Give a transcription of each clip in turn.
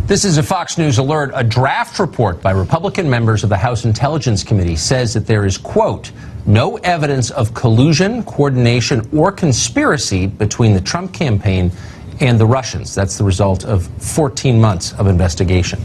This is a Fox News alert. A draft report by Republican members of the House Intelligence Committee says that there is, quote, no evidence of collusion, coordination, or conspiracy between the Trump campaign and the Russians. That's the result of 14 months of investigation.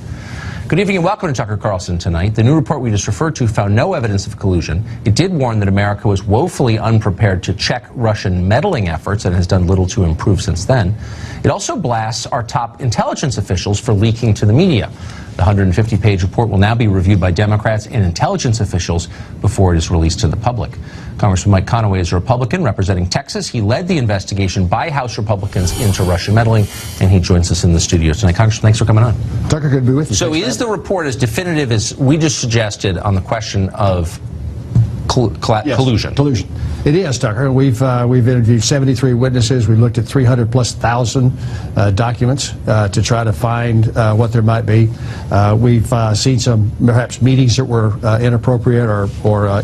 Good evening and welcome to Tucker Carlson tonight. The new report we just referred to found no evidence of collusion. It did warn that America was woefully unprepared to check Russian meddling efforts and has done little to improve since then. It also blasts our top intelligence officials for leaking to the media. The 150-page report will now be reviewed by Democrats and intelligence officials before it is released to the public. Congressman Mike Conaway is a Republican representing Texas. He led the investigation by House Republicans into Russian meddling, and he joins us in the studio tonight. Congressman, thanks for coming on. Tucker, good to be with you. So is the report as definitive as we just suggested on the question of collusion? Collusion. It is, Tucker. We've interviewed 73 witnesses. We've looked at 300,000+ documents to try to find what there might be. We've seen some perhaps meetings that were inappropriate or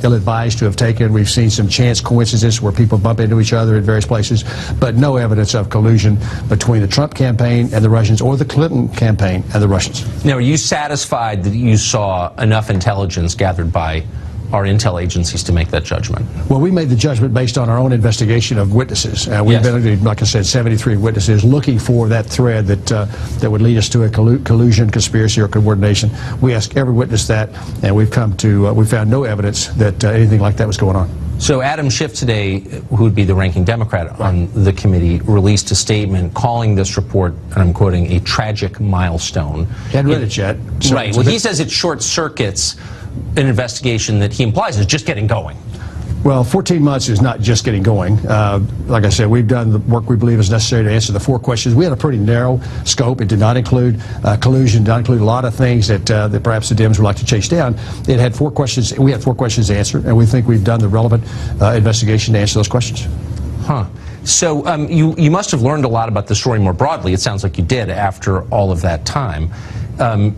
ill-advised to have taken. We've seen some chance coincidences where people bump into each other in various places, but no evidence of collusion between the Trump campaign and the Russians or the Clinton campaign and the Russians. Now, are you satisfied that you saw enough intelligence gathered by our intel agencies to make that judgment? Well, we made the judgment based on our own investigation of witnesses. We've been, like I said, 73 witnesses looking for that thread that would lead us to a collusion, conspiracy, or coordination. We asked every witness that, and we've come to we found no evidence that anything like that was going on. So Adam Schiff today, who would be the ranking Democrat on the committee, released a statement calling this report, and I'm quoting, a tragic milestone. Hadn't read it yet. So right. Well, he says it short circuits an investigation that he implies is just getting going. Well, 14 months is not just getting going. Like I said, we've done the work we believe is necessary to answer the 4 questions. We had a pretty narrow scope. It did not include collusion, did not include a lot of things that perhaps the Dems would like to chase down. It had 4 questions. We had 4 questions to answer, and we think we've done the relevant investigation to answer those questions. Huh. So you must have learned a lot about the story more broadly. It sounds like you did after all of that time.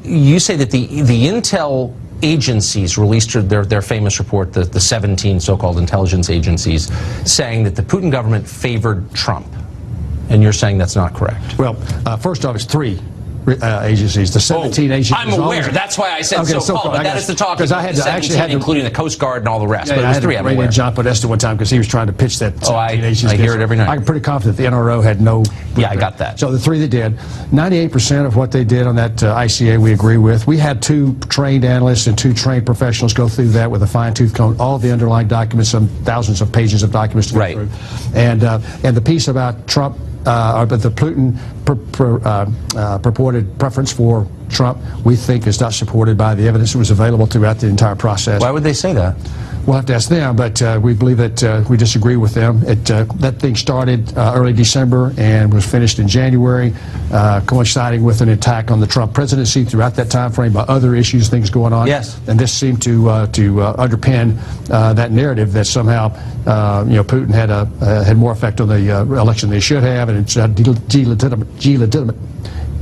You say that the intel agencies released their famous report, the 17 so-called intelligence agencies, saying that the Putin government favored Trump. And you're saying that's not correct? Well, first off, it's 3 agencies. The 17 agencies. I'm aware. That's why I said so-called. But that is the talk. Because I had including the Coast Guard and all the rest. Yeah, but it was 3. I'm aware. John Podesta one time because he was trying to pitch that. Oh, I hear it every night. I'm pretty confident the NRO had no. Yeah, I got that. So the 3 that did, 98% of what they did on that ICA we agree with. We had 2 trained analysts and 2 trained professionals go through that with a fine-tooth comb, all the underlying documents, some thousands of pages of documents to go through. And the piece about Trump. But the Putin purported preference for Trump, we think, is not supported by the evidence that was available throughout the entire process. Why would they say that? We'll have to ask them, but we believe that we disagree with them. That thing started early December and was finished in January, coinciding with an attack on the Trump presidency throughout that time frame by other issues, things going on. Yes. And this seemed to underpin that narrative that somehow Putin had more effect on the election than he should have, and it's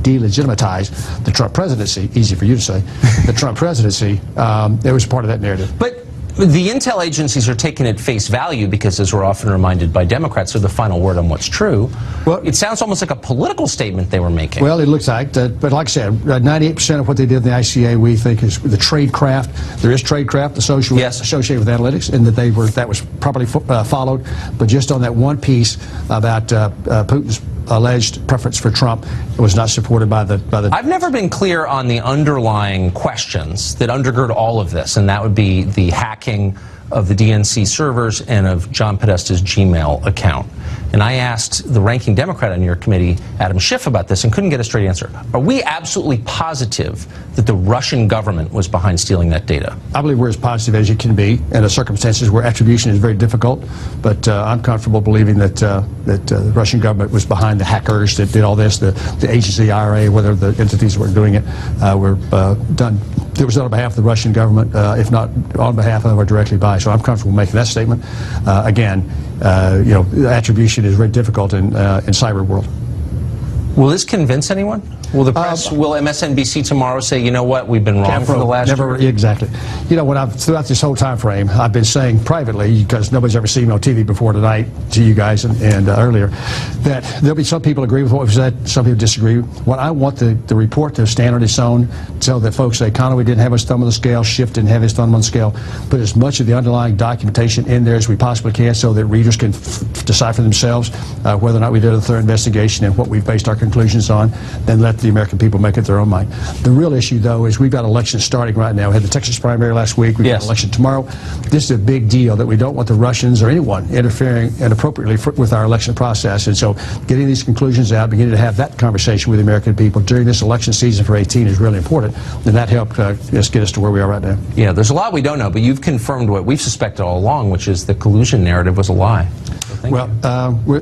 delegitimatize the Trump presidency. Easy for you to say. The Trump presidency. It was part of that narrative. But the intel agencies are taken at face value because, as we're often reminded by Democrats, they're the final word on what's true. Well, it sounds almost like a political statement they were making. Well, it looks like that, but like I said, 98% of what they did in the ICA we think is the tradecraft. There is tradecraft associated with analytics, and that was properly followed. But just on that one piece about Putin's alleged preference for Trump, it was not supported by the. I've never been clear on the underlying questions that undergird all of this, and that would be the hacking of the DNC servers and of John Podesta's Gmail account. And I asked the ranking Democrat on your committee, Adam Schiff, about this and couldn't get a straight answer. Are we absolutely positive that the Russian government was behind stealing that data? I believe we're as positive as you can be in the circumstances where attribution is very difficult, but I'm comfortable believing that the Russian government was behind the hackers that did all this, the agency, IRA, whether the entities that were doing it were done. It was done on behalf of the Russian government, if not on behalf of or directly by. So I'm comfortable making that statement. Again, attribution is very difficult in cyber world. Will this convince anyone? Will the press, will MSNBC tomorrow say, you know what, we've been wrong for the last year? Exactly. You know, throughout this whole time frame, I've been saying privately, because nobody's ever seen me on TV before tonight, to you guys and earlier, that there'll be some people agree with what we've said, some people disagree. What I want the report to stand on its own, so that folks say economy didn't have its thumb on the scale, shift didn't have its thumb on the scale, put as much of the underlying documentation in there as we possibly can, so that readers can decide for themselves whether or not we did a thorough investigation and what we've based our conclusions on, then let the American people make it their own mind. The real issue, though, is we've got elections starting right now. We had the Texas primary last week. We've got an election tomorrow. This is a big deal that we don't want the Russians or anyone interfering inappropriately with our election process. And so getting these conclusions out, beginning to have that conversation with the American people during this election season for 2018 is really important. And that helped just get us to where we are right now. Yeah, there's a lot we don't know, but you've confirmed what we've suspected all along, which is the collusion narrative was a lie. Well,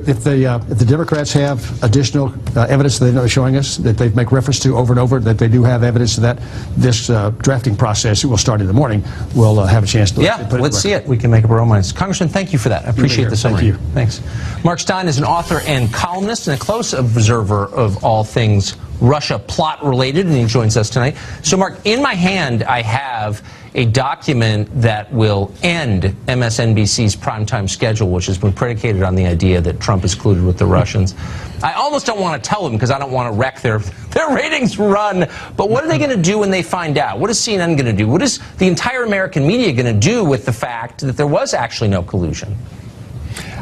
if the Democrats have additional evidence that they're showing us, that they make reference to over and over, that they do have evidence that this drafting process will start in the morning, we'll have a chance to put it let's see it. We can make up our own minds. Congressman, thank you for that. I appreciate the summary. Thank you. Thanks. Mark Stein is an author and columnist and a close observer of all things Russia plot related, and he joins us tonight. So, Mark, in my hand, I have a document that will end MSNBC's primetime schedule, which has been predicated on the idea that Trump is colluded with the Russians. I almost don't want to tell them because I don't want to wreck their ratings run. But what are they going to do when they find out? What is CNN going to do? What is the entire American media going to do with the fact that there was actually no collusion?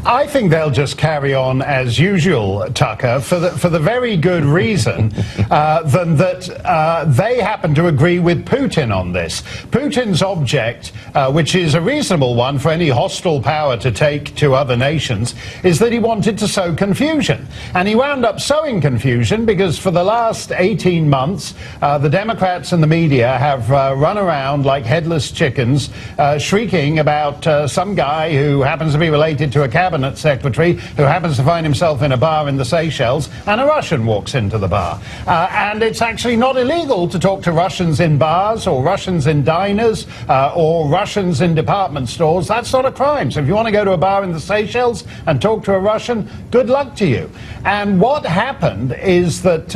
I think they'll just carry on as usual, Tucker, for the very good reason that they happen to agree with Putin on this. Putin's object, which is a reasonable one for any hostile power to take to other nations, is that he wanted to sow confusion. And he wound up sowing confusion because for the last 18 months, the Democrats and the media have run around like headless chickens, shrieking about some guy who happens to be related to a cabinet secretary who happens to find himself in a bar in the Seychelles, and a Russian walks into the bar. And it's actually not illegal to talk to Russians in bars or Russians in diners or Russians in department stores. That's not a crime. So if you want to go to a bar in the Seychelles and talk to a Russian, good luck to you. And what happened is that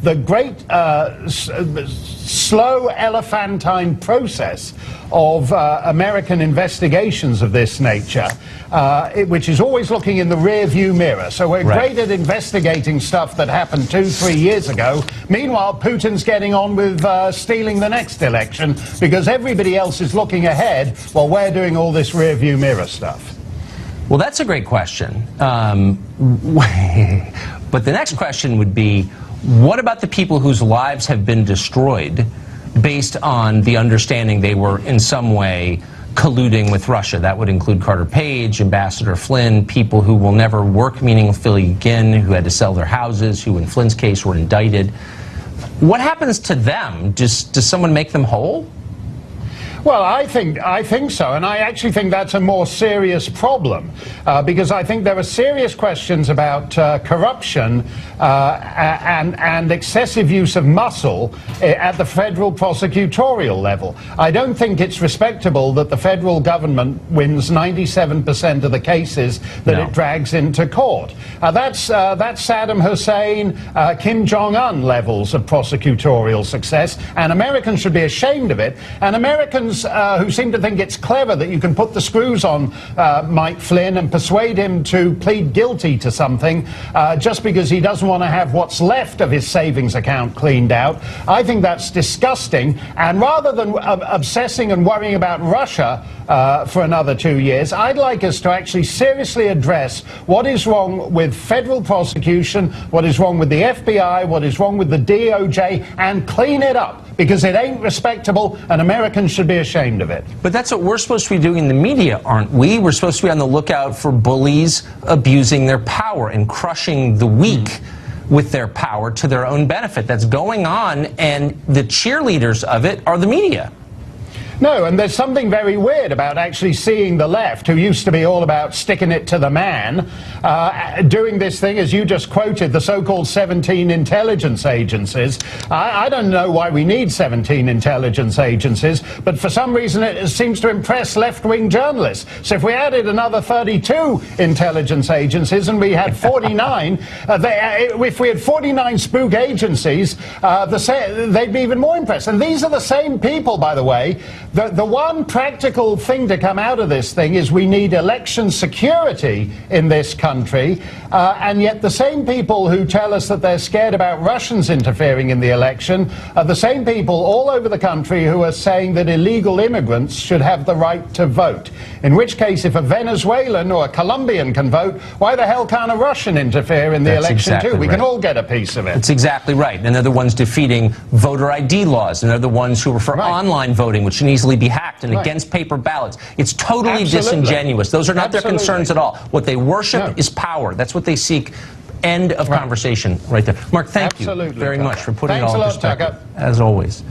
the great slow elephantine process of American investigations of this nature, which is always looking in the rear-view mirror. So we're great at investigating stuff that happened 2-3 years ago. Meanwhile, Putin's getting on with stealing the next election because everybody else is looking ahead while we're doing all this rear-view mirror stuff. Well, that's a great question. But the next question would be, what about the people whose lives have been destroyed based on the understanding they were in some way colluding with Russia? That would include Carter Page, Ambassador Flynn, people who will never work meaningfully again, who had to sell their houses, who in Flynn's case were indicted. What happens to them? Does someone make them whole? Well, I think so, and I actually think that's a more serious problem because I think there are serious questions about corruption and excessive use of muscle at the federal prosecutorial level. I don't think it's respectable that the federal government wins 97% of the cases that it drags into court. That's Saddam Hussein, Kim Jong-un levels of prosecutorial success, and Americans should be ashamed of it. And Americans who seem to think it's clever that you can put the screws on Mike Flynn and persuade him to plead guilty to something just because he doesn't want to have what's left of his savings account cleaned out. I think that's disgusting. And rather than obsessing and worrying about Russia for another 2 years, I'd like us to actually seriously address what is wrong with federal prosecution, what is wrong with the FBI, what is wrong with the DOJ, and clean it up. Because it ain't respectable, and Americans should be ashamed of it. But that's what we're supposed to be doing in the media, aren't we? We're supposed to be on the lookout for bullies abusing their power and crushing the weak with their power to their own benefit. That's going on, and the cheerleaders of it are the media. No, and there's something very weird about actually seeing the left, who used to be all about sticking it to the man, doing this thing, as you just quoted, the so-called 17 intelligence agencies. I don't know why we need 17 intelligence agencies, but for some reason it seems to impress left-wing journalists. So if we added another 32 intelligence agencies and we had 49, if we had 49 spook agencies, they'd be even more impressed. And these are the same people, by the way. The one practical thing to come out of this thing is we need election security in this country, and yet the same people who tell us that they're scared about Russians interfering in the election are the same people all over the country who are saying that illegal immigrants should have the right to vote. In which case, if a Venezuelan or a Colombian can vote, why the hell can't a Russian interfere in the election too? We can all get a piece of it. That's exactly right. And they're the ones defeating voter ID laws, and they're the ones who are for online voting, which can easily be hacked, and against paper ballots. It's totally disingenuous. Those are not their concerns at all. What they worship is power. That's what they seek. End of conversation right there. Mark, thank you very much for putting it all in perspective, as always.